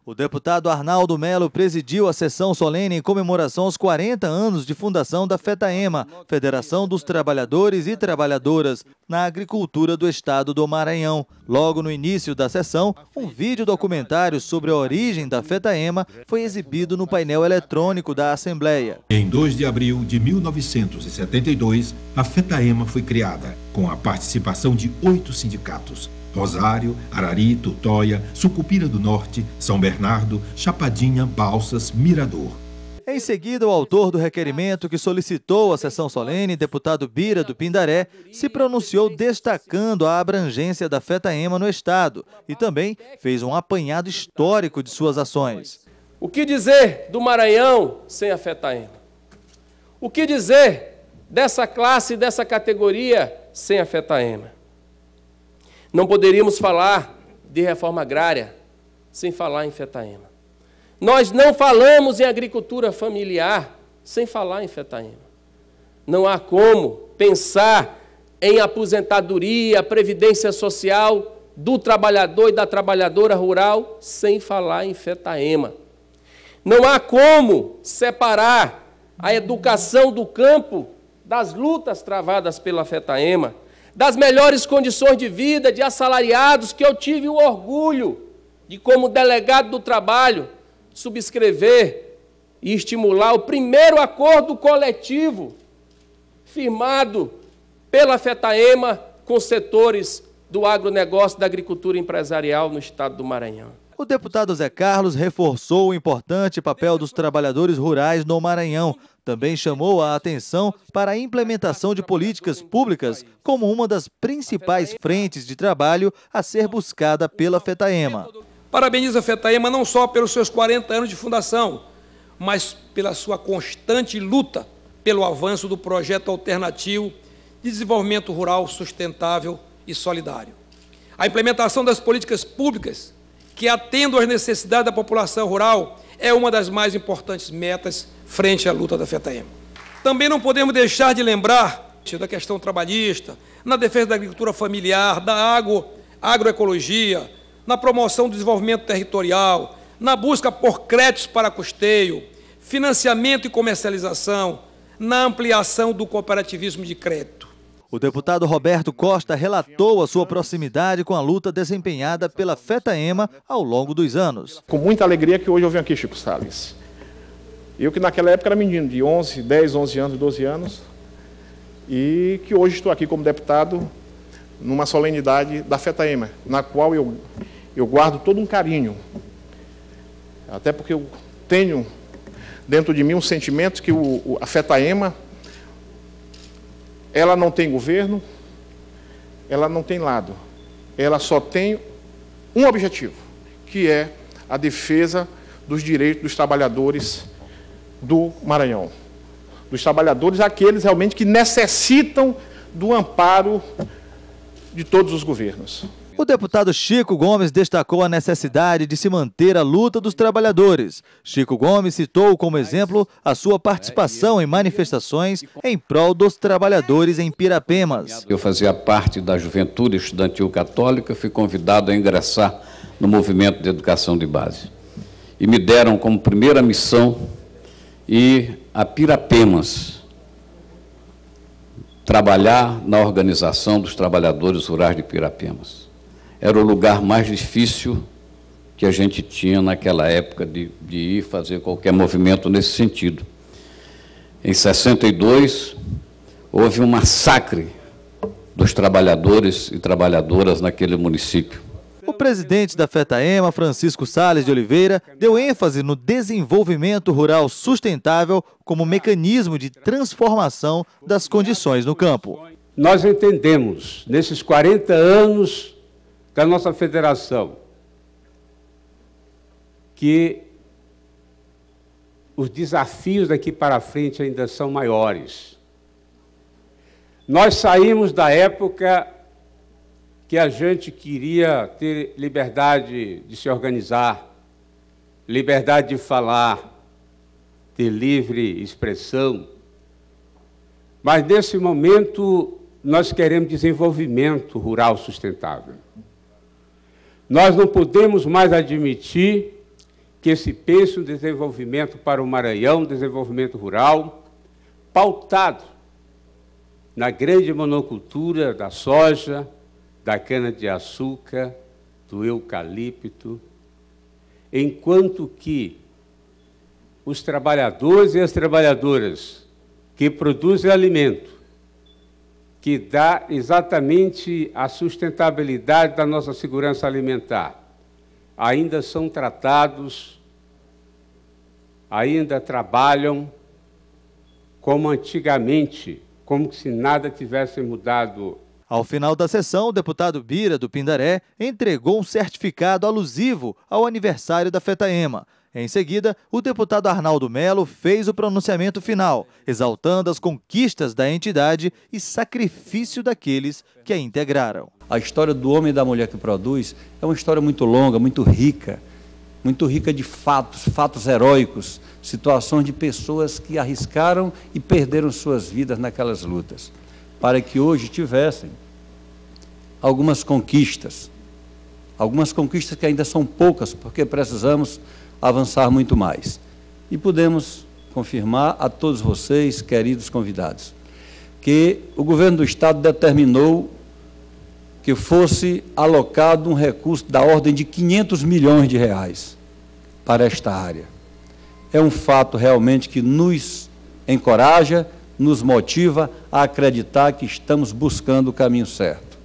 O deputado Arnaldo Melo presidiu a sessão solene em comemoração aos 40 anos de fundação da FETAEMA, Federação dos Trabalhadores e Trabalhadoras, na agricultura do estado do Maranhão. Logo no início da sessão, um vídeo documentário sobre a origem da FETAEMA foi exibido no painel eletrônico da Assembleia. Em 2 de abril de 1972, a FETAEMA foi criada, com a participação de 8 sindicatos. Rosário, Arari, Tutóia, Sucupira do Norte, São Bernardo, Chapadinha, Balsas, Mirador. Em seguida, o autor do requerimento que solicitou a sessão solene, deputado Bira do Pindaré, se pronunciou destacando a abrangência da FETAEMA no estado e também fez um apanhado histórico de suas ações. O que dizer do Maranhão sem a FETAEMA? O que dizer dessa classe, dessa categoria sem a FETAEMA? Não poderíamos falar de reforma agrária sem falar em FETAEMA. Nós não falamos em agricultura familiar sem falar em FETAEMA. Não há como pensar em aposentadoria, previdência social do trabalhador e da trabalhadora rural sem falar em FETAEMA. Não há como separar a educação do campo das lutas travadas pela FETAEMA, das melhores condições de vida de assalariados que eu tive o orgulho de, como delegado do trabalho, subscrever e estimular o primeiro acordo coletivo firmado pela FETAEMA com setores do agronegócio, da agricultura empresarial no estado do Maranhão. O deputado Zé Carlos reforçou o importante papel dos trabalhadores rurais no Maranhão. Também chamou a atenção para a implementação de políticas públicas como uma das principais frentes de trabalho a ser buscada pela FETAEMA. Parabenizo a FETAEMA não só pelos seus 40 anos de fundação, mas pela sua constante luta pelo avanço do projeto alternativo de desenvolvimento rural sustentável e solidário. A implementação das políticas públicas que atendam às necessidades da população rural é uma das mais importantes metas frente à luta da FETAEMA. Também não podemos deixar de lembrar da questão trabalhista, na defesa da agricultura familiar, da agroecologia, na promoção do desenvolvimento territorial, na busca por créditos para custeio, financiamento e comercialização, na ampliação do cooperativismo de crédito. O deputado Roberto Costa relatou a sua proximidade com a luta desempenhada pela FETAEMA ao longo dos anos. Com muita alegria que hoje eu venho aqui, Chico Salles. Eu que naquela época era menino de 10, 11 anos, 12 anos, e que hoje estou aqui como deputado numa solenidade da FETAEMA, na qual eu guardo todo um carinho, até porque eu tenho dentro de mim um sentimento que a FETAEMA, ela não tem governo, ela não tem lado, ela só tem um objetivo, que é a defesa dos direitos dos trabalhadores do Maranhão. Dos trabalhadores, aqueles realmente que necessitam do amparo de todos os governos. O deputado Chico Gomes destacou a necessidade de se manter a luta dos trabalhadores. Chico Gomes citou como exemplo a sua participação em manifestações em prol dos trabalhadores em Pirapemas. Eu fazia parte da Juventude Estudantil Católica, fui convidado a ingressar no movimento de educação de base. E me deram como primeira missão ir a Pirapemas, trabalhar na organização dos trabalhadores rurais de Pirapemas. Era o lugar mais difícil que a gente tinha naquela época de ir fazer qualquer movimento nesse sentido. Em 62, houve um massacre dos trabalhadores e trabalhadoras naquele município. O presidente da FETAEMA, Francisco Salles de Oliveira, deu ênfase no desenvolvimento rural sustentável como mecanismo de transformação das condições no campo. Nós entendemos, nesses 40 anos da nossa federação, que os desafios daqui para frente ainda são maiores. Nós saímos da época que a gente queria ter liberdade de se organizar, liberdade de falar, ter livre expressão. Mas, nesse momento, nós queremos desenvolvimento rural sustentável. Nós não podemos mais admitir que se pense um desenvolvimento para o Maranhão, desenvolvimento rural, pautado na grande monocultura da soja, da cana-de-açúcar, do eucalipto, enquanto que os trabalhadores e as trabalhadoras que produzem alimento, que dá exatamente a sustentabilidade da nossa segurança alimentar, ainda são tratados, ainda trabalham como antigamente, como se nada tivesse mudado. Ao final da sessão, o deputado Bira, do Pindaré, entregou um certificado alusivo ao aniversário da FETAEMA. Em seguida, o deputado Arnaldo Melo fez o pronunciamento final, exaltando as conquistas da entidade e sacrifício daqueles que a integraram. A história do homem e da mulher que produz é uma história muito longa, muito rica de fatos heróicos, situações de pessoas que arriscaram e perderam suas vidas naquelas lutas, para que hoje tivessem algumas conquistas que ainda são poucas, porque precisamos avançar muito mais. E podemos confirmar a todos vocês, queridos convidados, que o governo do Estado determinou que fosse alocado um recurso da ordem de 500 milhões de reais para esta área. É um fato realmente que nos encoraja, nos motiva a acreditar que estamos buscando o caminho certo.